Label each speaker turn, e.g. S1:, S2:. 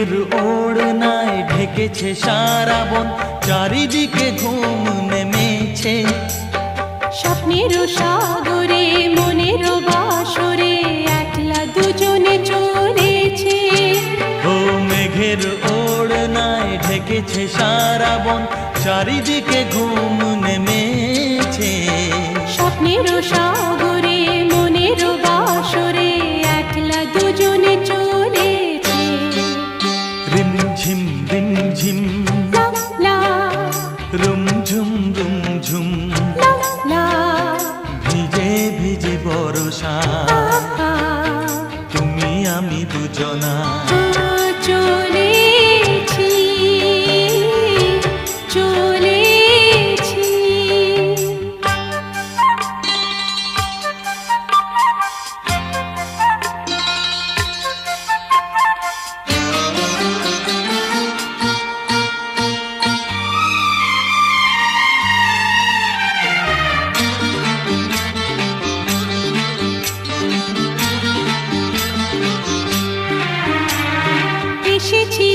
S1: মেঘের ওড়নায় ঢেকেছে সারা বন, চারিদিকে ঘুম নেমেছে।
S2: স্বপ্নের সাগরে মনের বাসরে একলা দুজনে চলেছে।
S1: ও মেঘের ওড়নায় ঢেকেছে সারা বন, চারিদিকে ঘুম নেমেছে।
S2: স্বপ্নের সাগরে মনের বাসরে একলা দুজনে চলেছে।
S1: রিমঝিম রিমঝিম
S2: লা লা
S1: রুমঝুম রুমঝুম,
S2: লা লা
S1: ভিজে ভিজে বর্ষা, তুমি আমি দুজনা।
S2: চলেছি চলেছি। এসেছি